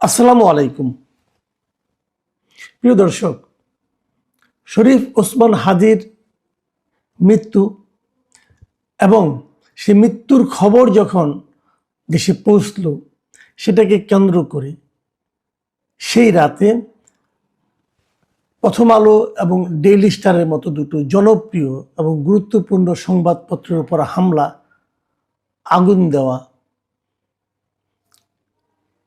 আসসালামু আলাইকুম। প্রিয় দর্শক, শরীফ ওসমান হাদির মৃত্যু এবং সে মৃত্যুর খবর যখন দেশে পৌঁছল, সেটাকে কেন্দ্র করে সেই রাতে প্রথম আলো এবং ডেইলি স্টারের মতো দুটো জনপ্রিয় এবং গুরুত্বপূর্ণ সংবাদপত্রের উপর হামলা, আগুন দেওয়া,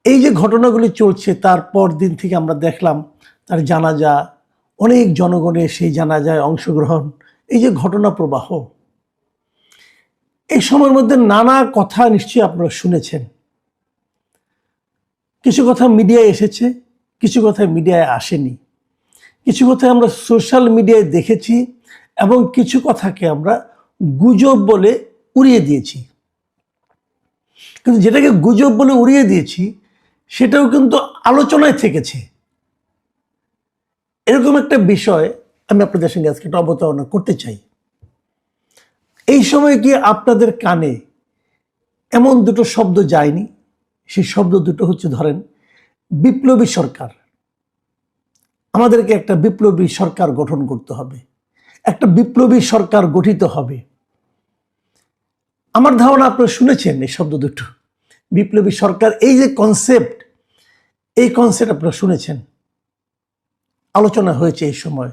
এই যে ঘটনাগুলি চলছে, তার পর দিন থেকে আমরা দেখলাম তার জানাজা, অনেক জনগণের সেই জানাজায় অংশগ্রহণ, এই যে ঘটনা প্রবাহ, এই সময়ের মধ্যে নানা কথা নিশ্চয়ই আপনারা শুনেছেন। কিছু কথা মিডিয়ায় এসেছে, কিছু কথা মিডিয়ায় আসেনি, কিছু কথা আমরা সোশ্যাল মিডিয়ায় দেখেছি এবং কিছু কথাকে আমরা গুজব বলে উড়িয়ে দিয়েছি। কিন্তু যেটাকে গুজব বলে উড়িয়ে দিয়েছি সেটাও কিন্তু আলোচনায় থেকেছে। এরকম একটা বিষয় আমি আপনাদের সঙ্গে আজকে একটা অবতারণা করতে চাই। এই সময় কি আপনাদের কানে এমন দুটো শব্দ যায়নি? সেই শব্দ দুটো হচ্ছে, ধরেন, বিপ্লবী সরকার। আমাদেরকে একটা বিপ্লবী সরকার গঠন করতে হবে, একটা বিপ্লবী সরকার গঠিত হবে। আমার ধারণা আপনারা শুনেছেন এই শব্দ দুটো, বিপ্লবী সরকার। এই যে কনসেপ্ট, এই কনসেপ্ট আপনারা শুনেছেন, আলোচনা হয়েছে এই সময়।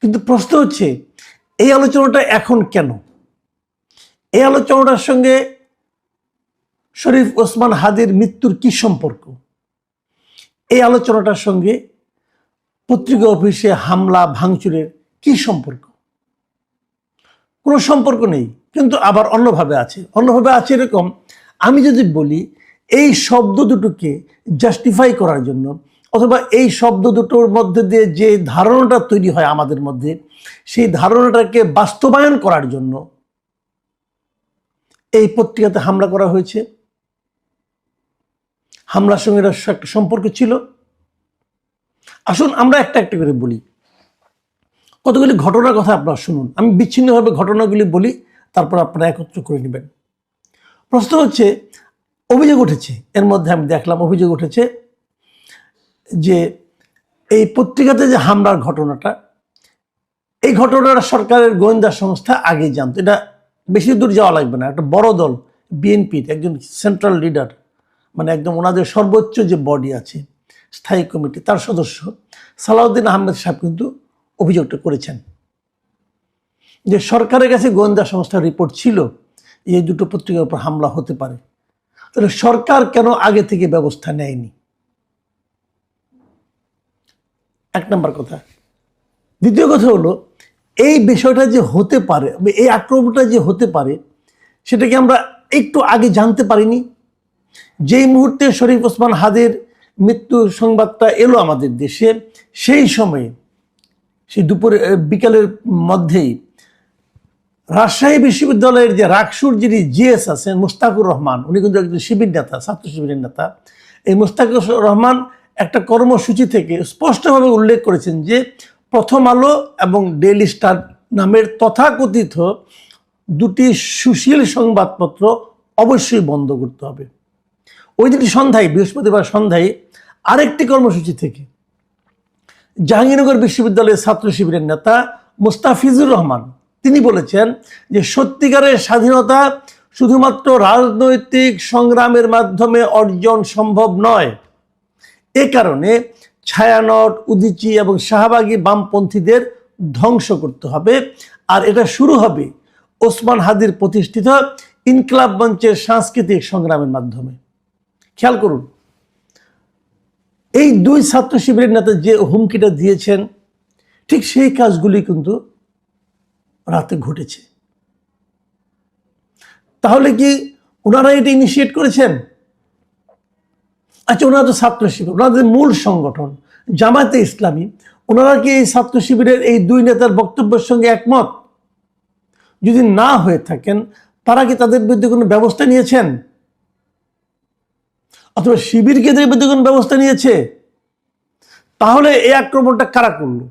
কিন্তু প্রশ্ন হচ্ছে, এই আলোচনাটা এখন কেন? এই আলোচনাটার সঙ্গে শরীফ ওসমান হাদির মৃত্যুর কি সম্পর্ক? এই আলোচনাটার সঙ্গে পত্রিকা অফিসে হামলা ভাঙচুরের কি সম্পর্ক? কোনো সম্পর্ক নেই, কিন্তু আবার অন্যভাবে আছে। অন্যভাবে আছে এরকম, আমি যদি বলি এই শব্দ দুটোকে জাস্টিফাই করার জন্য, অথবা এই শব্দ দুটোর মধ্যে দিয়ে যে ধারণাটা তৈরি হয় আমাদের মধ্যে, সেই ধারণাটাকে বাস্তবায়ন করার জন্য এই পত্রিকাতে হামলা করা হয়েছে। হামলার সঙ্গে একটা সম্পর্ক ছিল। আসুন আমরা একটা একটা করে বলি, কতগুলি ঘটনার কথা আপনারা শুনুন। আমি বিচ্ছিন্নভাবে ঘটনাগুলি বলি, তারপর আপনারা একত্র করে নেবেন। প্রশ্ন হচ্ছে, অভিযোগ উঠেছে, এর মধ্যে আমি দেখলাম অভিযোগ উঠেছে যে এই পত্রিকাতে যে হামলার ঘটনাটা, এই ঘটনাটা সরকারের গোয়েন্দা সংস্থা আগেই জানতো। এটা বেশি দূর যাওয়া লাগবে না, একটা বড় দল, বিএনপির একজন সেন্ট্রাল লিডার, মানে একদম ওনাদের সর্বোচ্চ যে বডি আছে, স্থায়ী কমিটি, তার সদস্য সালাউদ্দিন আহমেদ সাহেব কিন্তু অভিযোগটা করেছেন যে সরকারের কাছে গোয়েন্দা সংস্থার রিপোর্ট ছিল এই দুটো পত্রিকার উপর হামলা হতে পারে। তাহলে সরকার কেন আগে থেকে ব্যবস্থা নেয়নি? এক নম্বর কথা। দ্বিতীয় কথা হলো, এই বিষয়টা যে হতে পারে, এই আক্রমণটা যে হতে পারে, সেটাকে আমরা একটু আগে জানতে পারিনি? যেই মুহূর্তে শরীফ ওসমান হাদির মৃত্যুর সংবাদটা এলো আমাদের দেশে, সেই সময়ে, সেই দুপুরে বিকালের মধ্যেই রাজশাহী বিশ্ববিদ্যালয়ের যে রাকসুর যিনি জিএস আছেন মুস্তাকুর রহমান, উনি কিন্তু একজন শিবির নেতা, ছাত্র শিবিরের নেতা। এই মুস্তাকুর রহমান একটা কর্মসূচি থেকে স্পষ্টভাবে উল্লেখ করেছেন যে প্রথম আলো এবং ডেইলি স্টার নামের তথাকথিত দুটি সুশীল সংবাদপত্র অবশ্যই বন্ধ করতে হবে। ওই দিন সন্ধ্যায়, বৃহস্পতিবার সন্ধ্যায়, আরেকটি কর্মসূচি থেকে জাহাঙ্গীরনগর বিশ্ববিদ্যালয়ের ছাত্র শিবিরের নেতা মুস্তাফিজুর রহমান, তিনি বলেছেন যে সত্যিকারের স্বাধীনতা শুধুমাত্র রাজনৈতিক সংগ্রামের মাধ্যমে অর্জন সম্ভব নয়। এ কারণে ছায়ানট, উদীচী এবং শাহবাগী বামপন্থীদের ধ্বংস করতে হবে, আর এটা শুরু হবে ওসমান হাদির প্রতিষ্ঠিত ইনকিলাব মঞ্চের সাংস্কৃতিক সংগ্রামের মাধ্যমে। খেয়াল করুন, এই দুই ছাত্র শিবিরের নেতা যে হুমকিটা দিয়েছেন, ঠিক সেই কাজগুলি কিন্তু রাতে ঘটেছে। তাহলে কি ওনারা এটা ইনিশিয়েট করেছেন? আচ্ছা, ওনারা তো ছাত্র শিবির, ওনাদের মূল সংগঠন জামায়াতে ইসলামী, ওনারা কি এই ছাত্র শিবিরের এই দুই নেতার বক্তব্যের সঙ্গে একমত? যদি না হয়ে থাকেন, তারা কি তাদের বিরুদ্ধে কোনো ব্যবস্থা নিয়েছেন? অথবা শিবিরকে এদের বিরুদ্ধে কোনো ব্যবস্থা নিয়েছে? তাহলে এই আক্রমণটা কারা করলো?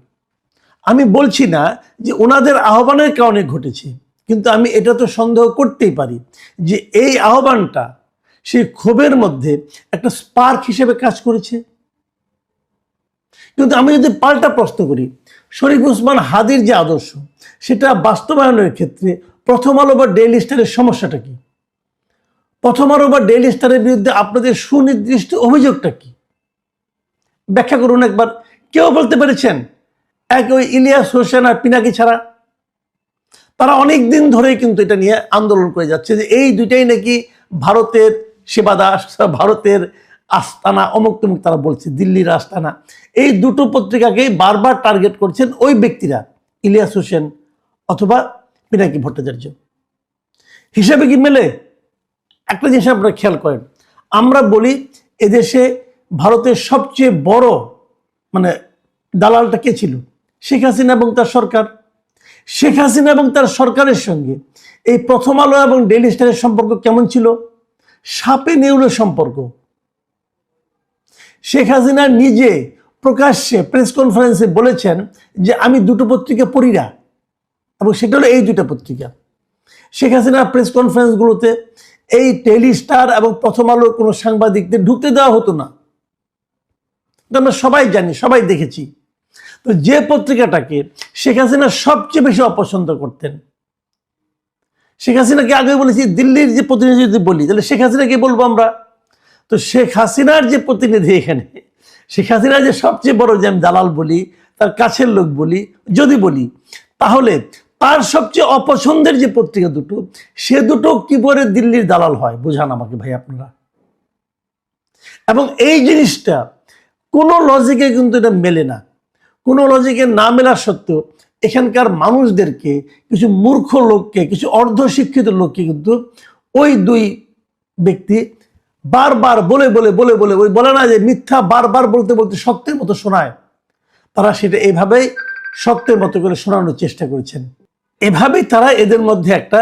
আমি বলছি না যে ওনাদের আহ্বানের কারণে ঘটেছে, কিন্তু আমি এটা তো সন্দেহ করতেই পারি যে এই আহ্বানটা সেই ক্ষোভের মধ্যে একটা স্পার্ক হিসেবে কাজ করেছে। কিন্তু আমি যদি পাল্টা প্রশ্ন করি, শরীফ ওসমান হাদির যে আদর্শ সেটা বাস্তবায়নের ক্ষেত্রে প্রথম আলো বা ডেইলি স্টারের সমস্যাটা কি? প্রথম আলো বা ডেইলি স্টারের বিরুদ্ধে আপনাদের সুনির্দিষ্ট অভিযোগটা কি? ব্যাখ্যা করুন একবার। কেউ বলতে পেরেছেন? এক ওই ইলিয়াস হোসেন আর পিনাকি ছাড়া। তারা অনেক দিন ধরেই কিন্তু এটা নিয়ে আন্দোলন করে যাচ্ছে যে এই দুইটাই নাকি ভারতের সেবাদাস, ভারতের আস্তানা, অমুক তমুক তারা বলছে, দিল্লির আস্তানা। এই দুটো পত্রিকাকেই বারবার টার্গেট করছেন ওই ব্যক্তিরা, ইলিয়াস হোসেন অথবা পিনাকি ভট্টাচার্য। হিসাবে কি মেলে? একটা জিনিস আপনারা খেয়াল করেন, আমরা বলি এদেশে ভারতের সবচেয়ে বড় দালালটা কে ছিল? শেখ হাসিনা এবং তার সরকার। শেখ হাসিনা এবং তার সরকারের সঙ্গে এই প্রথম আলো এবং ডেইলি স্টারের সম্পর্ক কেমন ছিল? সাপে নেউলের সম্পর্ক। শেখ হাসিনা নিজে প্রকাশ্যে প্রেস কনফারেন্সে বলেছেন যে আমি দুটো পত্রিকা পড়ি না, এবং সেটা হলো এই দুটো পত্রিকা। শেখ হাসিনার প্রেস কনফারেন্সগুলোতে এই ডেইলি স্টার এবং প্রথম আলোর কোনো সাংবাদিকদের ঢুকতে দেওয়া হতো না। আমরা সবাই জানি, সবাই দেখেছি। তো যে পত্রিকাটাকে শেখ হাসিনা সবচেয়ে বেশি অপছন্দ করতেন, শেখ হাসিনাকে আগে বলেছি, দিল্লির যে প্রতিনিধি যদি বলি তাহলে শেখ হাসিনাকে বলবো আমরা। তো শেখ হাসিনার যে প্রতিনিধি এখানে, শেখ হাসিনা যে সবচেয়ে বড়, যে আমি দালাল বলি, তার কাছের লোক বলি, যদি বলি, তাহলে তার সবচেয়ে অপছন্দের যে পত্রিকা দুটো, সে দুটো কি করে দিল্লির দালাল হয়? বোঝান আমাকে ভাই আপনারা। এবং এই জিনিসটা কোনো লজিকে কিন্তু এটা মেলে না। কোনো লজিকে না মেলা সত্ত্বেও এখানকার মানুষদেরকে, কিছু মূর্খ লোককে, কিছু অর্ধশিক্ষিত লোককে কিন্তু ওই দুই ব্যক্তি বারবার বলে বলে বলে বলে, ওই বলে না যে মিথ্যা বারবার বলতে বলতে সত্যের মতো শোনায়, তারা সেটা এইভাবেই সত্যের মতো করে শোনানোর চেষ্টা করেছেন। এভাবেই তারা এদের মধ্যে একটা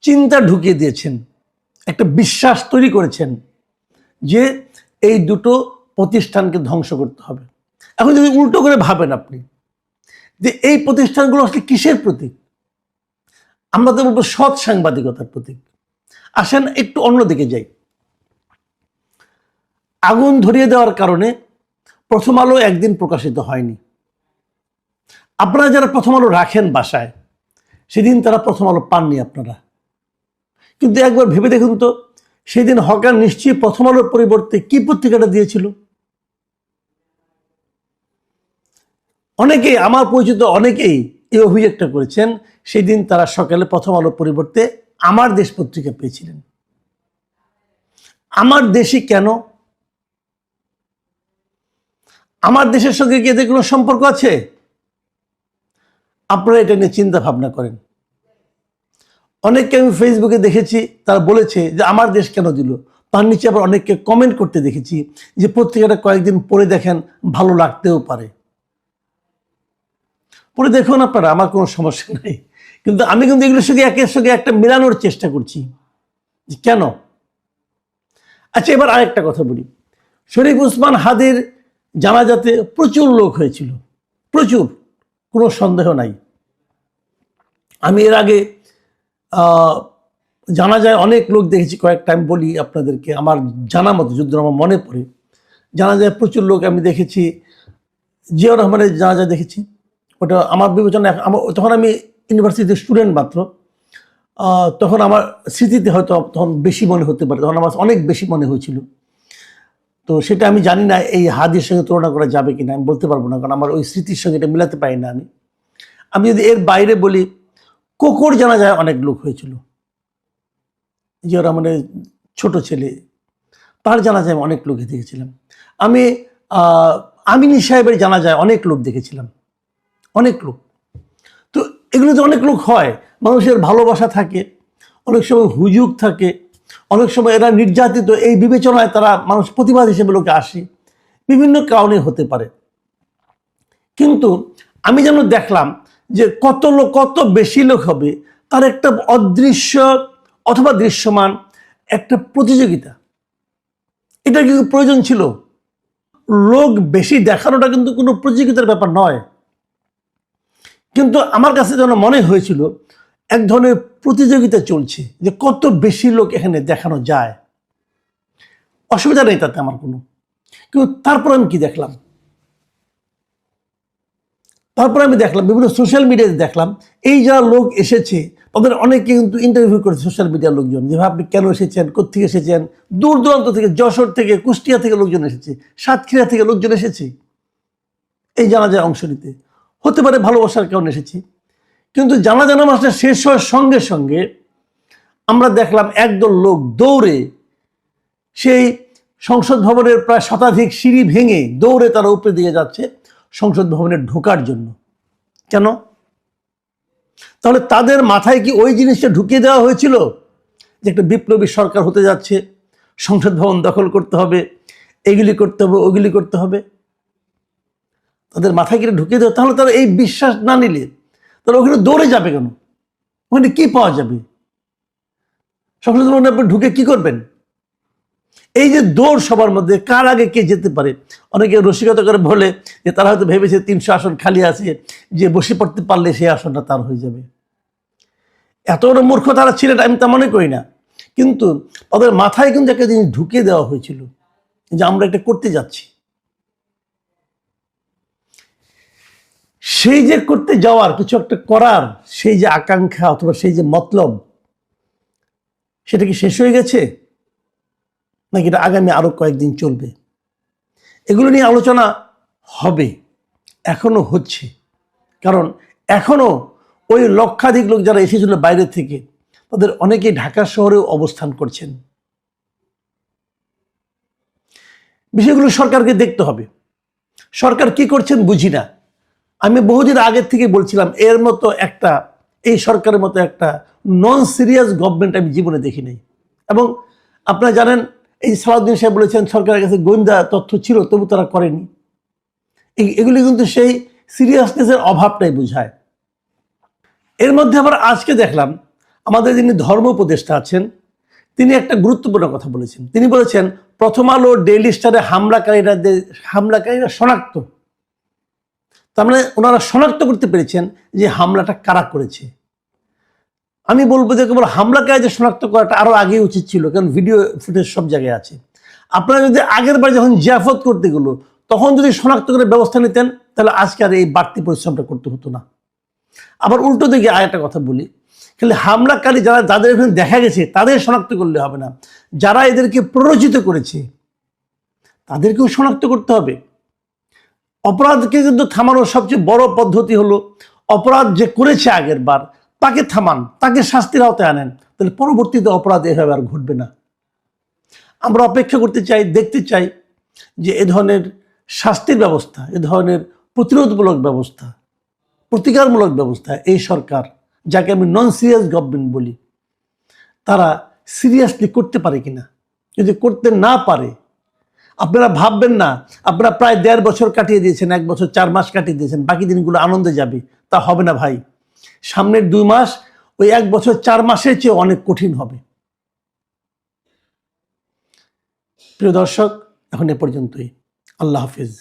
চিন্তা ঢুকিয়ে দিয়েছেন, একটা বিশ্বাস তৈরি করেছেন যে এই দুটো প্রতিষ্ঠানকে ধ্বংস করতে হবে। এখন যদি উল্টো করে ভাবেন আপনি যে এই প্রতিষ্ঠানগুলো আসলে কিসের প্রতীক? আমরা তো বলবো সৎ সাংবাদিকতার প্রতীক। আসেন একটু অন্যদিকে যাই। আগুন ধরিয়ে দেওয়ার কারণে প্রথম আলো একদিন প্রকাশিত হয়নি। আপনারা যারা প্রথম আলো রাখেন বাসায়, সেদিন তারা প্রথম আলো পাননি আপনারা। কিন্তু একবার ভেবে দেখুন তো, সেদিন হকার নিশ্চয়ই প্রথম আলোর পরিবর্তে কি পত্রিকাটা দিয়েছিল? অনেকেই, আমার পরিচিত অনেকেই এই অভিযোগটা করেছেন, সেদিন তারা সকালে প্রথম আলোর পরিবর্তে আমার দেশ পত্রিকা পেয়েছিলেন। আমার দেশে কেন? আমার দেশের সঙ্গে কি এদের কোনো সম্পর্ক আছে? আপনারা এটা নিয়ে চিন্তা ভাবনা করেন। অনেককে আমি ফেসবুকে দেখেছি, তারা বলেছে যে আমার দেশ কেন দিল। তার নিচে আবার অনেককে কমেন্ট করতে দেখেছি যে পত্রিকাটা কয়েকদিন পড়ে দেখেন, ভালো লাগতেও পারে। পড়ে দেখুন আপনারা, আমার কোনো সমস্যা নেই। কিন্তু আমি কিন্তু এগুলোর সঙ্গে একের সঙ্গে একটা মেলানোর চেষ্টা করছি যে কেন। আচ্ছা, এবার আরেকটা কথা বলি। শরীফ ওসমান হাদির জানাজাতে প্রচুর লোক হয়েছিল, প্রচুর, কোনো সন্দেহ নাই। আমি এর আগে জানাজায় অনেক লোক দেখেছি, কয়েকটা আমি বলি আপনাদেরকে আমার জানা মতো, যদি আমার মনে পড়ে। জানাজায় প্রচুর লোক আমি দেখেছি। জিয়াউর রহমানের জানাজা দেখেছি, ওটা আমার বিবেচনা, তখন আমি ইউনিভার্সিটির স্টুডেন্ট মাত্র, তখন আমার স্মৃতিতে হয়তো তখন বেশি মনে হতে পারে, তখন আমার অনেক বেশি মনে হয়েছিল। তো সেটা আমি জানি না এই হাদির সঙ্গে তুলনা করা যাবে কিনা, আমি বলতে পারবো না, কারণ আমার ওই স্মৃতির সঙ্গে এটা মিলাতে পারি না। আমি যদি এর বাইরে বলি, কোকর জানাজায় অনেক লোক হয়েছিল। জিয়াউর রহমানের ছোট ছেলে, তার জানাজায় অনেক লোক দেখেছিলাম। আমি আমিনী সাহেবের জানাজায় অনেক লোক দেখেছিলাম, অনেক লোক। তো এগুলোতে অনেক লোক হয়, মানুষের ভালোবাসা থাকে, অনেক সময় হুজুগ থাকে, অনেক সময় এরা নির্যাতিত, এই বিবেচনায় তারা মানুষ প্রতিবাদ হিসেবে লোকে আসে, বিভিন্ন কারণে হতে পারে। কিন্তু আমি যেন দেখলাম যে কত বেশি লোক হবে, তার একটা অদৃশ্য অথবা দৃশ্যমান একটা প্রতিযোগিতা। এটা কিন্তু প্রয়োজন ছিল। লোক বেশি দেখানোটা কিন্তু কোনো প্রতিযোগিতার ব্যাপার নয়। কিন্তু আমার কাছে যেন মনে হয়েছিল এক ধরনের প্রতিযোগিতা চলছে, যে কত বেশি লোক এখানে দেখানো যায়। অসুবিধা নেই তাতে আমার কোনো। কিন্তু তারপর আমি কি দেখলাম, তারপরে আমি দেখলাম বিভিন্ন সোশ্যাল মিডিয়াতে দেখলাম এই যারা লোক এসেছে তাদের অনেকে কিন্তু ইন্টারভিউ করেছে সোশ্যাল মিডিয়ার লোকজন, যে আপনি কেন এসেছেন, কোত্থেকে এসেছেন, দূর দূরান্ত থেকে, যশোর থেকে, কুষ্টিয়া থেকে লোকজন এসেছে, সাতক্ষীরা থেকে লোকজন এসেছে এই জানাজায় অংশ নিতে। হতে পারে ভালোবাসার কারণে এসেছি। কিন্তু জানাজা নামাজটা শেষ হওয়ার সঙ্গে সঙ্গে আমরা দেখলাম একদল লোক দৌড়ে সেই সংসদ ভবনের প্রায় শতাধিক সিঁড়ি ভেঙে দৌড়ে তারা উপরে দিয়ে যাচ্ছে সংসদ ভবনে ঢোকার জন্য। কেন? তাহলে তাদের মাথায় কি ওই জিনিসটা ঢুকিয়ে দেওয়া হয়েছিল যে একটা বিপ্লবী সরকার হতে যাচ্ছে, সংসদ ভবন দখল করতে হবে, এগুলি করতে হবে, ওগুলি করতে হবে? তাদের মাথায় কি ঢুকিয়ে দেওয়া? তাহলে তারা এই বিশ্বাস না নিলে তারা ওখানে দৌড়ে যাবে কেন? ওখানে কি পাওয়া যাবে? সংসদ ভবনে আপনি ঢুকে কি করবেন? এই যে দৌড় সবার মধ্যে, কার আগে কে যেতে পারে? অনেকে রসিকতা করে বলে যে তারা হয়তো ভেবেছে 300 আসন খালি আছে, যে বসে পড়তে পারলে সেই আসনটা তার হয়ে যাবে। এত বড় মূর্খ তারা ছিলেন আমি তা মনে করি না, কিন্তু তাদের মাথায় কিন্তু একটা জিনিস ঢুকিয়ে দেওয়া হয়েছিল যে আমরা এটা করতে যাচ্ছি। সেই যে করতে যাওয়ার, কিছু একটা করার সেই যে আকাঙ্ক্ষা অথবা সেই যে মতলব, সেটা কি শেষ হয়ে গেছে নাকি এটা আগামী আরো কয়েকদিন চলবে? এগুলো নিয়ে আলোচনা হবে, এখনো হচ্ছে। কারণ এখনো ওই লক্ষাধিক লোক যারা এসেছিল বাইরে থেকে তাদের অনেকেই ঢাকা শহরেও অবস্থান করছেন। বিষয়গুলো সরকারকে দেখতে হবে। সরকার কি করছেন বুঝি না। আমি বহুদিন আগের থেকে বলছিলাম এর মতো একটা, এই সরকারের মতো একটা নন সিরিয়াস গভর্নমেন্ট আমি জীবনে দেখি নাই। এবং আপনারা জানেন এই সালাউদ্দিন সাহেব বলেছেন সরকারের কাছে গোয়েন্দা তথ্য ছিল তবু তারা করেনি। এগুলি কিন্তু সেই সিরিয়াসনেসের অভাবটাই বোঝায়। এর মধ্যে আবার আজকে দেখলাম আমাদের যিনি ধর্ম উপদেষ্টা আছেন তিনি একটা গুরুত্বপূর্ণ কথা বলেছেন। তিনি বলেছেন প্রথম আলো, ডেইলি স্টারে হামলাকারীরা শনাক্ত। তার মানে ওনারা শনাক্ত করতে পেরেছেন যে হামলাটা কারা করেছে। আমি বলবো যে কেবল হামলাকারীদের শনাক্ত করাটা আরো আগে উচিত ছিল, কারণ ভিডিও ফুটেজ সব জায়গায় আছে। আপনারা যদি আগের বার যখন জিয়াফত করতে গেলো তখন যদি শনাক্ত করে ব্যবস্থা নিতেন তাহলে আজকে আর এই বাড়তি পরিশ্রমটা করতে হতো না। আবার উল্টো দিকে আরেকটা কথা বলি, খালি হামলাকারী যাদের এখানে দেখা গেছে তাদের শনাক্ত করলে হবে না, যারা এদেরকে প্ররোচিত করেছে তাদেরকেও শনাক্ত করতে হবে। অপরাধকে কিন্তু থামানোর সবচেয়ে বড় পদ্ধতি হলো অপরাধ যে করেছে আগের বার তাকে থামান, তাকে শাস্তির আওতায় আনেন, তাহলে পরবর্তীতে অপরাধ এভাবে আর ঘটবে না। আমরা অপেক্ষা করতে চাই, দেখতে চাই যে এ ধরনের শাস্তির ব্যবস্থা, এ ধরনের প্রতিরোধমূলক ব্যবস্থা, প্রতিকারমূলক ব্যবস্থা এই সরকার, যাকে আমি নন সিরিয়াস গভর্নমেন্ট বলি, তারা সিরিয়াসলি করতে পারে কিনা। যদি করতে না পারে, আপনারা ভাববেন না আপনারা প্রায় 1.5 বছর কাটিয়ে দিয়েছেন, 1 বছর 4 মাস কাটিয়ে দিয়েছেন, বাকি দিনগুলো আনন্দে যাবে, তা হবে না ভাই। সামনের 2 মাস ওই 1 বছর 4 মাসের চেয়ে অনেক কঠিন হবে। প্রিয় দর্শক, এখন এ পর্যন্তই। আল্লাহ হাফিজ।